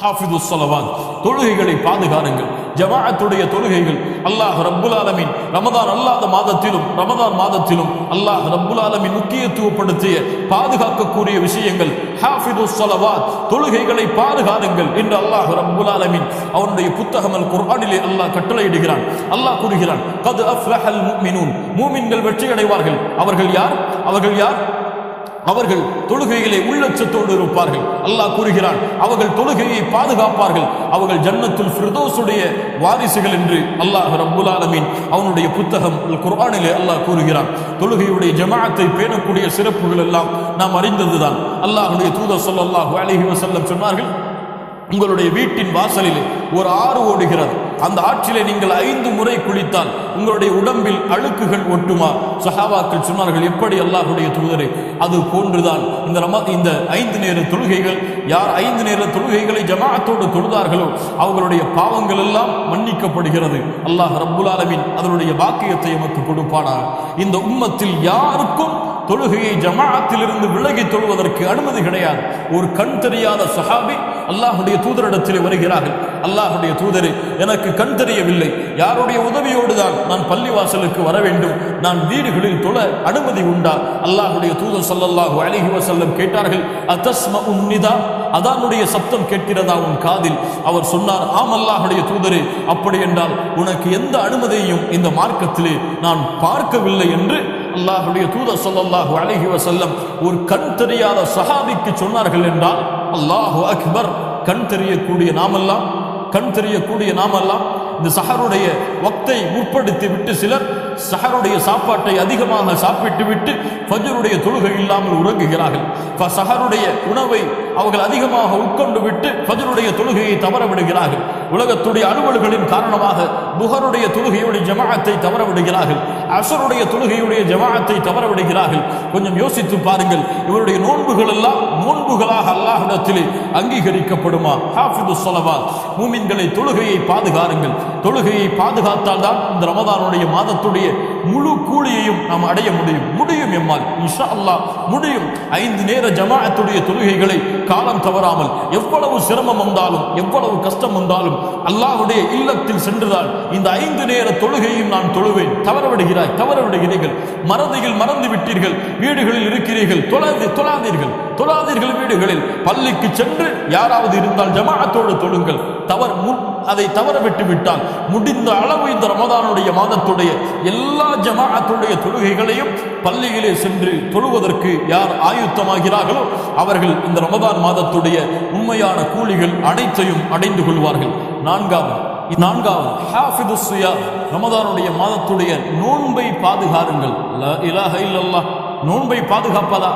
ஹாஃபிதுஸ் ஸலவாத், தொழுகைகளை பாதுகாருங்கள். ஜமாஅத்துடைய தொழுகைகள் அல்லாஹ் ரப்புல் ஆலமீன் ரமதான் அல்லாத மாதத்திலும் ரமதான் மாதத்திலும் அல்லாஹ் ரப்புல் ஆலமீன் முக்கியத்துவப்படுத்திய பாதுகாக்கக்கூடிய விஷயங்கள். ஹாஃபிதுஸ் ஸலவாத், தொழுகைகளை பாதுகாருங்கள் என்று அல்லாஹ் ரப்புல் ஆலமீன் அவனுடைய புத்தகம் அல் குர்ஆனிலே அல்லாஹ் கட்டளையிடுகிறான். அல்லாஹ் கூறுகிறான், கத் அஃப்லஹல் முஃமினூன், மூமின்கள் வெற்றி அடைவார்கள். அவர்கள் யார்? அவர்கள் தொழுகையிலே உள்ளச்சத்தோடு இருப்பார்கள். அல்லாஹ் கூறுகிறான், அவர்கள் தொழுகையை பாதுகாப்பார்கள், அவர்கள் ஜன்னத்துல் ஃபிர்தௌஸுடைய வாரிசுகள் என்று அல்லாஹ் ரப்புல் ஆலமீன் அவனுடைய புத்தகம் அல் குர்ஆனிலே அல்லாஹ் கூறுகிறான். தொழுகையுடைய ஜமாஅத்தை பேணக்கூடிய சிறப்புகள் எல்லாம் நாம் அறிந்ததுதான். அல்லாஹ்வுடைய தூதர் ஸல்லல்லாஹு அலைஹி வஸல்லம் சொன்னார்கள், உங்களுடைய வீட்டின் வாசலிலே ஒரு ஆறு ஓடுகிறது. அந்த ஆற்றிலே நீங்கள் 5 முறை குளித்தால் உங்களுடைய உடம்பில் அழுக்குகள் ஒட்டுமா? சஹாபாக்கள் சொன்னார்கள், எப்படி அல்லாஹ்வுடைய தூதரே? அது போன்றுதான் இந்த 5 நேர தொழுகைகள். யார் 5 நேர தொழுகைகளை ஜமாஅத்தோடு தொழுதார்களோ அவங்களுடைய பாவங்கள் எல்லாம் மன்னிக்கப்படுகிறது. அல்லாஹ் ரப்புல் ஆலமீன் அதனுடைய பாக்கியத்தை எமக்கு கொடுப்பானாக. இந்த உம்மத்தில் யாருக்கும் தொழுகையை ஜமாஅத்திலிருந்து விலகி தொழுவதற்கு அனுமதி கிடையாது. ஒரு கண் தெரியாத சஹாபி அல்லாஹ்வுடைய தூதரிடத்தில் வருகிறார்கள். அல்லாஹ்வுடைய தூதரே, எனக்கு கண் தெரியவில்லை, யாருடைய உதவியோடு தான் நான் பள்ளிவாசலுக்கு வர வேண்டும், நான் வீடுகளில் தொழ அனுமதி உண்டா? அல்லாஹ்வுடைய தூதர் ஸல்லல்லாஹு அலைஹி வஸல்லம் கேட்டார்கள், அதஸ்மஉன் நிதா, அதானுடைய சப்தம் கேட்கிறதா உன் காதில்? அவர் சொன்னார், ஆம் அல்லாஹ்வுடைய தூதரே, அப்படி என்றால் உனக்கு எந்த அனுமதியையும் இந்த மார்க்கத்திலே நான் பார்க்கவில்லை என்று அல்லாஹ்வுடைய தூதர் ஸல்லல்லாஹு அலைஹி வஸல்லம் ஒரு கண் தெரியாத சஹாபிக்கு சொன்னார்கள் என்றால், அல்லாஹு அக்பர். கண் தெரியக்கூடிய நாமெல்லாம் இந்த சஹருடைய வக்தை முற்படுத்தி விட்டு சிலர் சஹருடைய சாப்பாட்டை அதிகமாக சாப்பிட்டு விட்டு ஃபஜ்ருடைய தொழுகை இல்லாமல் உறங்குகிறார்கள். சஹருடைய உணவை அவர்கள் அதிகமாக உட்கொண்டு விட்டு ஃபஜ்ருடைய தொழுகையை தவற விடுகிறார்கள். உலகத்துடைய அலுவல்களின் காரணமாக துஹருடைய தொழுகையுடைய ஜமாஅத்தை தவற விடுகிறார்கள். அஸருடைய தொழுகையுடைய ஜமாஅத்தை தவற விடுகிறார்கள். கொஞ்சம் யோசித்து பாருங்கள், இவருடைய நோன்புகள் எல்லாம் நோன்புகளாக அல்லாஹ்விடத்திலே அங்கீகரிக்கப்படுமா? ஹாஃபிதுஸ் ஸலவாத், மூமின்களை தொழுகையை பாதுகாருங்கள். தொழுகையை பாதுகாத்தால் தான் இந்த ரமதானுடைய மாதத்துடைய முழு கூலியையும் நாம் அடைய முடியும் எம்மால் இன்ஷா அல்லாஹ் முடியும். 5 நேர ஜமாஅத்துடைய தொழுகைகளை காலம் தவறாமல், எவ்வளவு சிரமம் வந்தாலும் எவ்வளவு கஷ்டம் வந்தாலும் அல்லாஹ்வுடைய இல்லத்தில் சென்றுதான் இந்த 5 நேர தொழுகையும் நான் தொழுவேன். தவற விடுகிறீர்கள், மறந்து விட்டீர்கள், வீடுகளில் இருக்கிறீர்கள், தொழாதீர்கள் வீடுகளில். பள்ளிக்கு சென்று யாராவது இருந்தால் ஜமாஅத்தோடு தொழுங்கள். அதை தவற விட்டு விட்டால் முடிந்த அளவு இந்த ரமதானுடைய மாதத்துடைய எல்லா ஜமாஅத்துடைய தொழுகைகளையும் பள்ளியிலே சென்று தொழுவதற்கு யார் ஆயுத்தமாகிறார்களோ அவர்கள் இந்த ரமதான் மாதத்துடைய உண்மையான கூலிகள் அனைத்தையும் அடைந்து கொள்வார்கள். நான்காவது ஹாஃபிதுஸ் ஸியாம், ரமதானுடைய மாதத்துடைய நோன்பை பாதுகாருங்கள். லா இலாஹ இல்லல்லாஹ், நோன்பை பாதுகாப்பதா?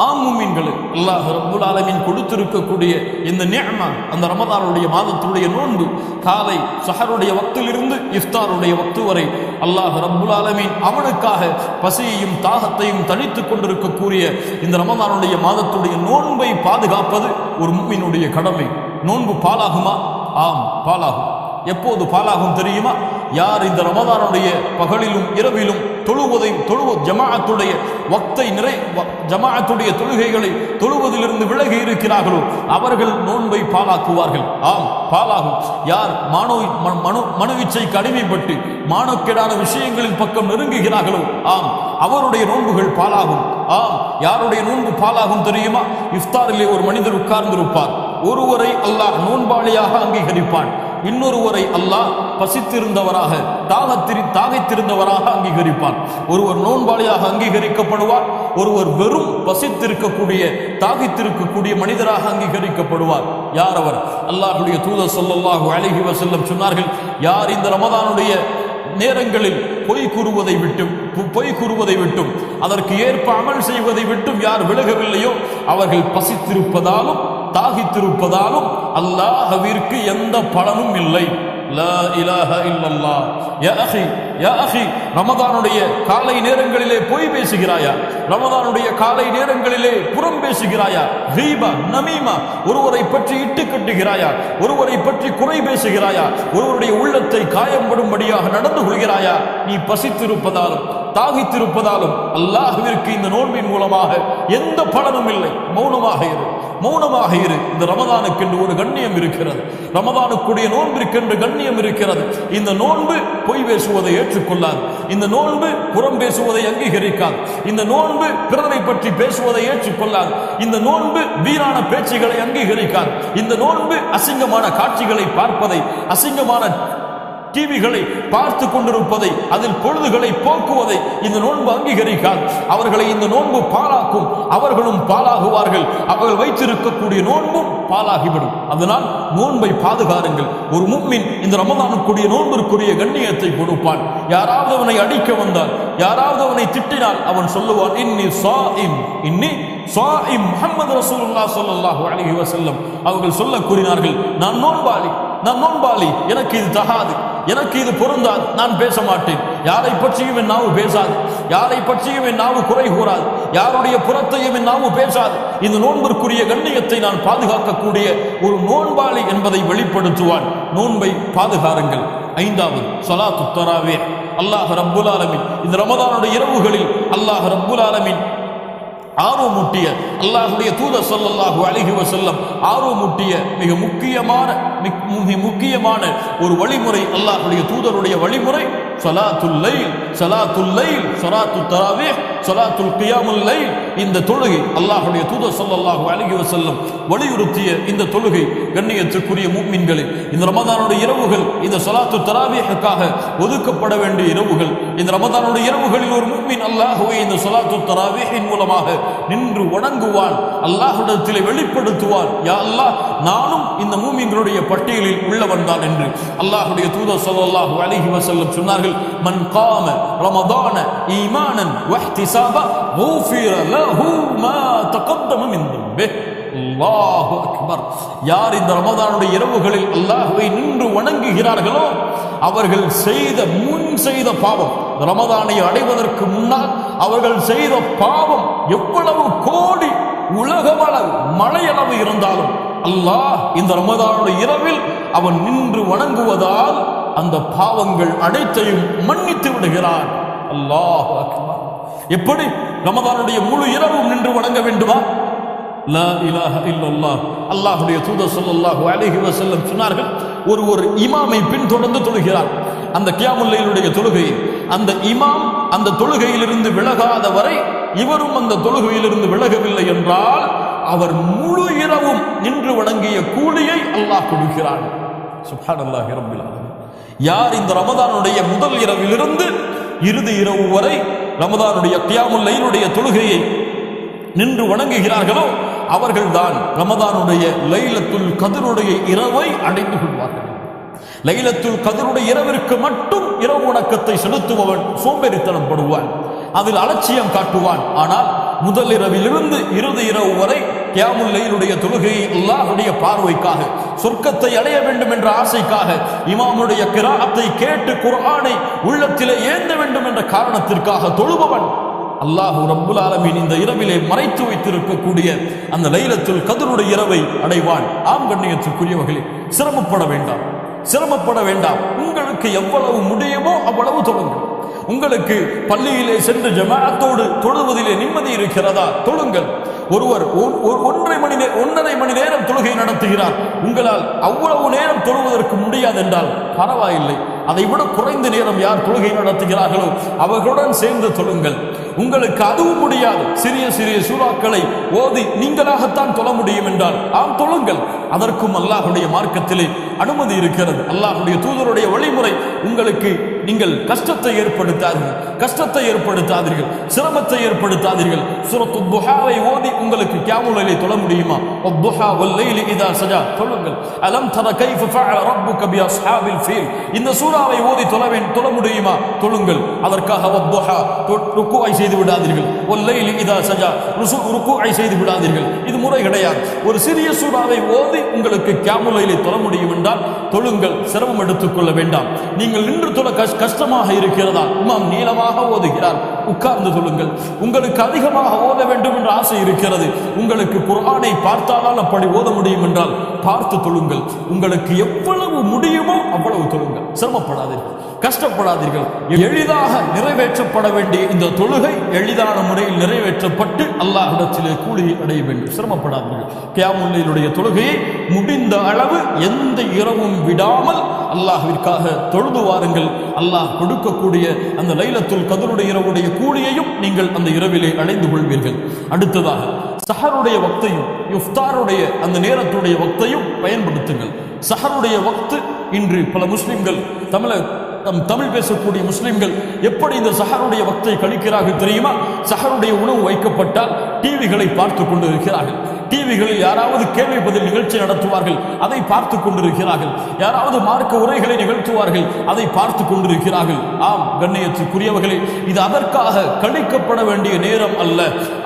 ஆம் முஃமின்களே, அல்லாஹ் ரப்புல் ஆலமீன் கொடுத்திருக்கக்கூடிய இந்த நிஅமா, அந்த ரமதானுடைய மாதத்துடைய நோன்பு, காலை சஹருடைய வக்திலிருந்து இஃப்தாருடைய வக்து வரை அல்லாஹ் ரப்புல் ஆலமீன் அவனுக்காக பசியையும் தாகத்தையும் தணித்துக் கொண்டிருக்கக்கூடிய இந்த ரமதானுடைய மாதத்துடைய நோன்பை பாதுகாப்பது ஒரு முஃமினுடைய கடமை. நோன்பு பாலாகுமா? ஆம், பாலாகும். எப்போது பாலாகும் தெரியுமா? யார் இந்த ரமதானுடைய பகலிலும் இரவிலும் ஜமாஅத்துடைய வக்தை ஜமாஅத்துடைய தொழுகைகளை தொழுவதிலிருந்து விலகி இருக்கிறார்களோ அவர்கள் நோன்பை பாலாக்குவார்கள். ஆம், பாலாகும். யார் மனோவிச்சைக்கு அடிமைப்பட்டு மானக்கேடான விஷயங்களின் பக்கம் நெருங்குகிறார்களோ ஆம், அவருடைய நோன்புகள் பாலாகும். ஆம், யாருடைய நோன்பு பாலாகும் தெரியுமா? இஃப்தாரிலே ஒரு மனிதர் உட்கார்ந்திருப்பார். ஒருவரை அல்லாஹ் நோன்பாளியாக அங்கீகரிப்பான், இன்னொருவரை அல்லாஹ் பசித்திருந்தவராக தாகைத்திருந்தவராக அங்கீகரிப்பான். ஒருவர் நோன்பாளியாக அங்கீகரிக்கப்படுவார், ஒருவர் வெறும் பசித்திருக்கக்கூடிய தாகித்திருக்கக்கூடிய மனிதராக அங்கீகரிக்கப்படுவார். யார் அவர்? அல்லாஹ்வுடைய தூதர் ஸல்லல்லாஹு அலைஹி வஸல்லம் சொன்னார்கள், யார் இந்த ரமதானுடைய நேரங்களில் பொய் கூறுவதை விட்டும் அதற்கு ஏற்ப அமல் செய்வதை விட்டும் யார் விலகவில்லையோ அவர்கள் பசித்திருப்பதாலும் தாகித்திருப்பதாலும் அல்லாஹ்விற்கு எந்த பலனும் இல்லை. லா இலாஹ இல்லல்லாஹ். யா அஹி, ரமதானுடைய காலை நேரங்களிலே பொய் பேசுகிறாயா? ரமதானுடைய காலை நேரங்களிலே புறம் பேசுகிறாயா? கீபா, நமீமா, ஒருவரை பற்றி இட்டு கட்டுகிறாயா? ஒருவரை பற்றி குறை பேசுகிறாயா? ஒருவருடைய உள்ளத்தை காயம்படும்படியாக நடந்து கொள்கிறாயா? நீ பசித்திருப்பதாலும் தாகித்திருப்பதாலும் அல்லாஹ்விற்கு இந்த நோன்பின் மூலமாக எந்த பலனும் இல்லை. மௌனமாக இரு. மௌனமாக இரு. இந்த ரமதானுக்கென்று ஒரு கண்ணியம் இருக்கிறது, ரமதானுக்குரிய நோன்பிற்கென்று கண்ணியம் இருக்கிறது. இந்த நோன்பு பொய் பேசுவதை ஏற்றுக்கொள்ளாது, இந்த நோன்பு புறம் பேசுவதை அங்கீகரிக்காது, இந்த நோன்பு பிறரை பற்றி பேசுவதை ஏற்றுக்கொள்ளாது, இந்த நோன்பு வீணான பேச்சுகளை அங்கீகரிக்காது, இந்த நோன்பு அசிங்கமான காட்சிகளை பார்ப்பதை, அசிங்கமான டிவிகளை பார்த்து கொண்டிருப்பதை, அதில் பொழுதுகளை போக்குவதை இந்த நோன்பு அங்கீகரிக்காது. அவர்களை இந்த நோன்பு பாழாக்கும், அவர்களும் பாழாகுவார்கள், அவர்கள் வைத்திருக்கக்கூடிய நோன்பும் பாழாகிவிடும். அதனால் நோன்பை பாதுகாருங்கள். ஒரு முஃமின் இந்த ரமதானுக்குரிய நோன்பிற்குரிய கண்ணியத்தை கொடுப்பான். யாராவது அவனை அடிக்க வந்தால், யாராவது அவனை திட்டினால் அவன் சொல்லுவான், இன்னி ஸாயிம், இன்னி ஸாயிம். முஹம்மது ரசூலுல்லாஹ் ஸல்லல்லாஹு அலைஹி வஸல்லம் அவர்கள் சொல்ல கூறினார்கள், நான் நோன்பாளி, நான் நோன்பாளி, எனக்கு இது தகாது, எனக்கு இது பொருந்தாது, நான் பேச மாட்டேன். யாரை பற்றியும் என் நாவு பேசாது, யாரை பற்றியும் என் நாவு குறை கூறாது, யாருடைய புறத்தையும் என் நாவு பேசாது. இந்த நோன்பிற்குரிய கண்ணியத்தை நான் பாதுகாக்கக்கூடிய ஒரு நோன்பாளி என்பதை வெளிப்படுத்துவான். நோன்பை பாதுகாருங்கள். ஐந்தாவது ஸலாத்து தராவீஹ். அல்லாஹ் ரப்புல் ஆலமீன் இந்த ரமதானுடைய இரவுகளில் அல்லாஹ் ரப்புல் ஆலமீன் ஆர்வமூட்டிய, அல்லாஹ்வுடைய தூதர் ஸல்லல்லாஹு அலைஹி வஸல்லம் ஆர்வமூட்டிய மிக முக்கியமான ஒரு வழிமுறை, அல்லாஹ்வுடைய தூதருடைய வழிமுறை ஸலாத்துல் லைல், ஸலாத்துல் லைல், ஸலாத்துத் தராவீஹ், ஸலாத்துல் கியாமுல் லைல். இந்த தொழுகை அல்லாஹ்வுடைய தூதர் ஸல்லல்லாஹு அலைஹி வஸல்லம் வலியுறுத்திய இந்த தொழுகை கண்ணியத்துக்குரிய முஃமின்களே, இந்த ரமதானுடைய இரவுகள் இந்த ஸலாத்துத் தராவீஹுக்காக ஒதுக்கப்பட வேண்டிய இரவுகள். இந்த ரமதானுடைய இரவுகளில் ஒரு முஃமின் அல்லாஹ்வை இந்த ஸலாத்துத் தராவீஹின் மூலமாக நின்று வணங்குவான், அல்லாஹ்விடத்திலே வெளிப்படுத்துவான், யா அல்லாஹ், நானும் இந்த மூமின்களுடைய பட்டியலில் உள்ளவன் தான் என்று. அல்லாஹ்வுடைய தூதர் ஸல்லல்லாஹு அலைஹி வஸல்லம் சொன்னார்கள், மன் காம ரமதான ஈமானன் வஹ்திசாபா குஃபிர லஹு மா தகத்தம மின் தம்பிஹ். அல்லாஹு அக்பர். யார் இந்த ரமதானுடைய இரவுகளில் அல்லாஹ்வை நின்று வணங்குகிறார்களோ அவர்கள் முன் செய்த பாவம், ரமதானை அடைவதற்கு முன்னால் அவர்கள் செய்த பாவம் எவ்வளவு கோடி உலகளவு மழையளவு இருந்தாலும் அல்லாஹ் இந்த ரமதானுடைய இரவில் அவன் நின்று வணங்குவதால் அந்த பாவங்கள் அனைத்தையும் மன்னித்து விடுகிறான். அல்லாஹு அக்பர். எப்படி ரமதானுடைய முழு இரவும் நின்று வணங்க வேண்டுமா? லா இலாஹ இல்லல்லாஹ். அல்லாஹ்வுடைய தூதர் ஸல்லல்லாஹு அலைஹி வஸல்லம் சொன்னார்கள், ஒரு இமாமை பின்தொடர்ந்து தொழுகிறார். அந்த கியாமுல் லைலுடைய தொழுகையை அந்த இமாம் அந்த தொழுகையிலிருந்து விலகாத வரை இவரும் அந்த தொழுகையிலிருந்து விலகவில்லை என்றால் அவர் முழு இரவும் நின்று வணங்கிய கூலியை அல்லாஹ் கொடுக்கிறான். சுப்ஹானல்லாஹி ரப்பில் ஆலமீன். யார் இந்த ரமதானுடைய முதல் இரவிலிருந்து இறுதி இரவு வரை ரமதானுடைய கியாமுல் லைலுடைய தொழுகையை நின்று வணங்குகிறார்களோ அவர்கள்தான் ரமதானுடைய லைலத்துல் கத்ருடைய இரவை அடைந்து கொள்வார்கள். லைலத்துல் கத்ருடைய இரவிற்கு மட்டும் இரவு வணக்கத்தை செலுத்துபவன் சோம்பேறித்தனம் படுவான், அதில் அலட்சியம் காட்டுவான். ஆனால் முதல் இரவிலிருந்து இறுதி இரவு வரை கியாமுல் லைலுடைய தொழுகையை அல்லாஹ்வுடைய பார்வைக்காக, சொர்க்கத்தை அடைய வேண்டும் என்ற ஆசைக்காக, இமாமுடைய கிராஅத்தை கேட்டு குர்ஆனை உள்ளத்திலே ஏந்த வேண்டும் என்ற காரணத்திற்காக தொழுபவன் அல்லாஹ் ரப்புல் ஆலமீன் இந்த இரவிலே மறைத்து வைத்திருக்கக்கூடிய அந்த லைலத்துல் கத்ருடைய இரவை அடைவான். ஆம் கண்ணியத்துக்குரியவர்களே, சிரமப்பட வேண்டாம், சிரமப்பட வேண்டாம். உங்களுக்கு எவ்வளவு முடியுமோ அவ்வளவு தொழுங்கள். உங்களுக்கு பள்ளியிலே சென்று ஜமாஅத்தோடு தொழுவதிலே நிம்மதி இருக்கிறதா? தொழுங்கள். ஒருவர் 1.5 மணி நேரம் தொழுகை நடத்துகிறார், உங்களால் அவ்வளவு நேரம் தொழுவதற்கு முடியாது என்றால் பரவாயில்லை. அதை விட குறைந்த நேரம் யார் தொழுகை நடத்துகிறார்களோ அவர்களுடன் சேர்ந்து தொழுங்கள். உங்களுக்கு அதுவும் முடியாது, சிறிய சிறிய சூறாக்களை ஓதி நீங்களாகத்தான் தொழ முடியும் என்றால் ஆம் தொழுங்கள். அதற்கும் அல்லாஹ்வுடைய மார்க்கத்திலே அனுமதி இருக்கிறது. அல்லாஹ்வுடைய தூதருடைய வழிமுறை உங்களுக்கு நீங்கள் கஷ்டத்தை ஏற்படுத்தாதீர்கள், சிரமத்தை ஏற்படுத்தாதீர்கள். சூரத்துத் துஹாவை ஓதி உங்களுக்கு கியாமுல் லைலை தொழ முடியுமா? வத்துஹா வல்லைலி இதா சஜா தொழுங்கள். அலம் தர கைஃப ஃபஅல ரப்புக பி அஸ்ஹாபில் ஃபீல். இந்த சூராவை ஓதி தொழ முடியுமா? தொழுங்கள். அதற்காக வத்துஹா ருக்குஐ செய்து விடாதீர்கள், வல்லைலி இதா சஜா ருக்குஐ செய்து விடாதீர்கள். இது முறை கிடையாது. ஒரு சிறிய சூராவை ஓதி உங்களுக்கு கியாமுல் லைலை தொழ முடியும் என்றால் தொழுங்கள், சிரமம் எடுத்துக்கொள்ள வேண்டாம். நீங்கள் நின்று தொழ கஷ்டமாக இருக்கிறதா? இமாம் நீளமாக ஓதுகிறார், உட்கார்ந்து தொழுங்கள். உங்களுக்கு அதிகமாக ஓத வேண்டும் என்ற ஆசை இருக்கிறது, உங்களுக்கு குர்ஆனை பார்த்தால் அப்படி ஓத முடியும் என்றால் பார்த்து தொழுங்கள். உங்களுக்கு எவ்வளவு முடியுமோ அவ்வளவு தொழுங்கள். சிரமப்படாதீர்கள், கஷ்டப்படாதீர்கள். எளிதாக நிறைவேற்றப்பட வேண்டிய இந்த தொழுகை எளிதான முறையில் நிறைவேற்றப்பட்டு அல்லாஹ்விடத்திலே கூலியை அடைய வேண்டும். சிரமப்படாதீர்கள். கியாமுல் லைலுடைய தொழுகையை முடிந்த அளவு எந்த இரவும் விடாமல் அல்லாஹ்விற்காக தொழுது வாருங்கள். அல்லாஹ் கொடுக்கக்கூடிய அந்த லைலத்துல் கத்ருடைய இரவுடைய கூலியையும் நீங்கள் அந்த இரவிலே அடைந்து கொள்வீர்கள். அடுத்ததாக சஹருடைய வக்தையும் இஃப்தாருடைய அந்த நேரத்துடைய வக்தையும் பயன்படுத்துங்கள். சஹருடைய வக்து இன்று பல முஸ்லிம்கள் தமிழ் பேசக்கூடிய முஸ்லிம்கள் எப்படி இந்த சஹருடைய வக்தை கழிக்கிறார்கள் தெரியுமா? சஹருடைய உணவு வைக்கப்பட்டால் டிவிகளை பார்த்து கொண்டு இருக்கிறார்கள். டிவிகளில் யாராவது கேள்வி பதில் நிகழ்ச்சி நடத்துவார்கள், அதை பார்த்து கொண்டிருக்கிறார்கள். யாராவது மார்க்க உரைகளை நிகழ்த்துவார்கள், அதை பார்த்து கொண்டிருக்கிறார்கள். ஆம் கண்ணியத்துக்குரியவர்களே, இது அதற்காக கழிக்கப்பட வேண்டிய நேரம் அல்ல.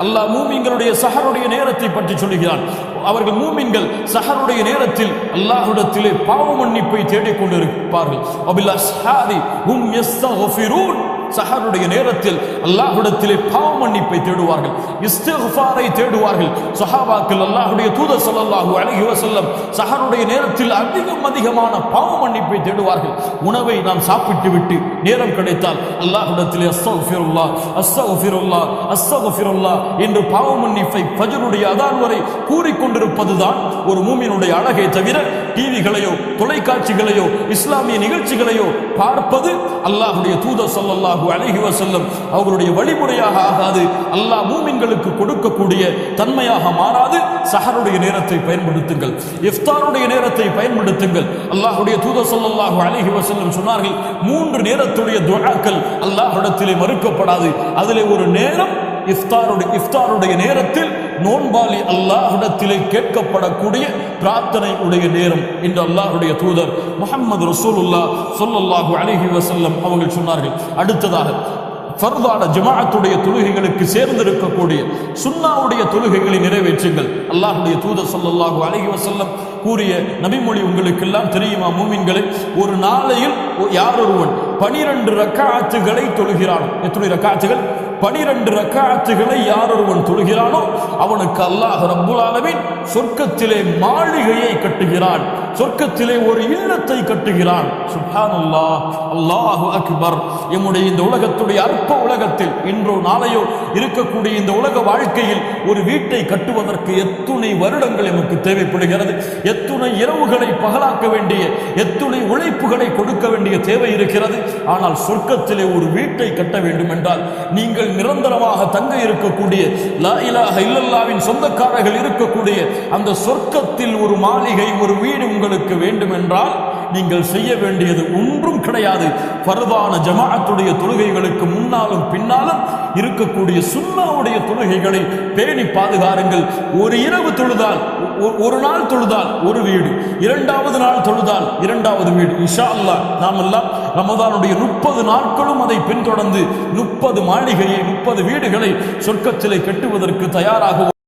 அல்லாஹ் மூமின்களுடைய சஹருடைய நேரத்தை பற்றி சொல்லுகிறான். அவர்கள் மூமின்கள் சஹருடைய நேரத்தில் அல்லாஹ்விடத்திலே பாவ மன்னிப்பை தேடிக் கொண்டிருப்பார்கள். சஹருடைய நேரத்தில் அல்லாஹ்விடத்திலே பாவ மன்னிப்பை தேடுவார்கள், இஸ்திக்ஃபாரை தேடுவார்கள். சஹாபாக்கள் அல்லாஹ்வுடைய தூதர் ஸல்லல்லாஹு அலைஹி வஸல்லம் சஹருடைய நேரத்தில் அதிகமான பாவ மன்னிப்பை தேடுவார்கள். உணவை நாம் சாப்பிட்டு விட்டு நேரம் கிடைத்தால் அல்லாஹ்விடத்திலே அஸ்தக்ஃபிருல்லாஹ் அஸ்தக்ஃபிருல்லாஹ் அஸ்தக்ஃபிருல்லாஹ் என்று பாவ மன்னிப்பை ஃபஜ்ருடைய அதான் வரை கூறிக்கொண்டிருப்பதுதான் ஒரு மூமினுடைய அழகை தவிர டிவிகளையோ தொலைக்காட்சிகளையோ இஸ்லாமிய நிகழ்ச்சிகளையோ பார்ப்பது அல்லாஹ்வுடைய தூதர் ஸல்லல்லாஹு அலைஹி வஸல்லம் அவர்களுடைய வழிமுறையாக ஆகாது. அல்லாஹ் மூமின்களுக்கு கொடுக்கக்கூடிய தன்மையாக மாறாது. சஹருடைய நேரத்தை பயன்படுத்துங்கள், இஃப்தாருடைய நேரத்தை பயன்படுத்துங்கள். அல்லாஹ்வுடைய தூதர் ஸல்லல்லாஹு அலைஹி வஸல்லம் சொன்னார்கள், 3 நேரத்துடைய துஆக்கள் அல்லாஹ்விடத்திலே மறுக்கப்படாது. அதிலே ஒரு நேரம் இஃப்தாருடைய நேரத்தில் நோன்பாளி அல்லாஹ்விடத்திலே கேட்கப்படக்கூடிய பிரார்த்தனை உடைய நேரம் என்று அல்லாஹ்வுடைய தூதர் முஹம்மது ரசூலுல்லாஹ் ஸல்லல்லாஹு அலைஹி வஸல்லம் அவர்கள் சொன்னார்கள். அடுத்ததாக ஃபர்தான ஜமாஅத்துடைய தொழுகைகளுக்கு சேர்ந்திருக்கக்கூடிய சுன்னாவுடைய தொழுகைகளை நிறைவேற்றுங்கள். அல்லாஹ்வுடைய தூதர் ஸல்லல்லாஹு அலைஹி வஸல்லம் கூறிய நபிமொழி உங்களுக்கு எல்லாம் தெரியுமா மூமின்களே? ஒரு நாளையில் யாரொருவன் 12 ரக்அத்துகளை தொழுகிறானோ, எத்தனை ரக்அத்துகள்? 12 ரக்அத்துகளை யாரொருவன் தொழுகிறானோ அவனுக்கு அல்லாஹ் ரப்புல் ஆலமீன் சொர்க்கத்திலே மாளிகையை கட்டுகிறான், சொர்க்கத்திலே ஒரு இல்லத்தை கட்டுகிறான். சுப்ஹானல்லாஹ், அல்லாஹு அக்பர். எம்முடைய இந்த உலகத்துடைய அற்ப உலகத்தில் இன்றோ நாளையோ இருக்கக்கூடிய இந்த உலக வாழ்க்கையில் ஒரு வீட்டை கட்டுவதற்கு எத்துணை வருடங்கள் எமக்கு தேவைப்படுகிறது, எத்துணை இரவுகளை பகலாக்க வேண்டிய, எத்துணை உழைப்புகளை கொடுக்க வேண்டிய தேவை இருக்கிறது. ஆனால் சொர்க்கத்திலே ஒரு வீட்டை கட்ட வேண்டும் என்றால் நீங்கள் நிரந்தரமாக தங்க இருக்கக்கூடிய லா இலாஹ இல்லல்லாஹ்வின் சொந்தக்காரர்கள் இருக்கக்கூடிய அந்த சொர்க்கத்தில் ஒரு மாளிகை, ஒரு வீடு உங்களுக்கு வேண்டும் என்றால் நீங்கள் செய்ய வேண்டியது ஒன்றும் கிடையாது. ஃபர்தான ஜமாஅத்துடைய தொழுகைகளுக்கு முன்னாலும் பின்னாலும் இருக்கக்கூடிய சுன்னாவுடைய தொழுகைகளை பேணி பாதுகாருங்கள். ஒரு இரவு தொழுதால், ஒரு நாள் தொழுதால் ஒரு வீடு, 2வது நாள் தொழுதால் 2வது வீடு. இன்ஷா அல்லாஹ் நாம் எல்லாம் ரமதானுடைய 30 நாட்களும் அதை பின்தொடர்ந்து 30 மாளிகையை 30 வீடுகளை சொர்க்கத்திலே கட்டுவதற்கு தயாராக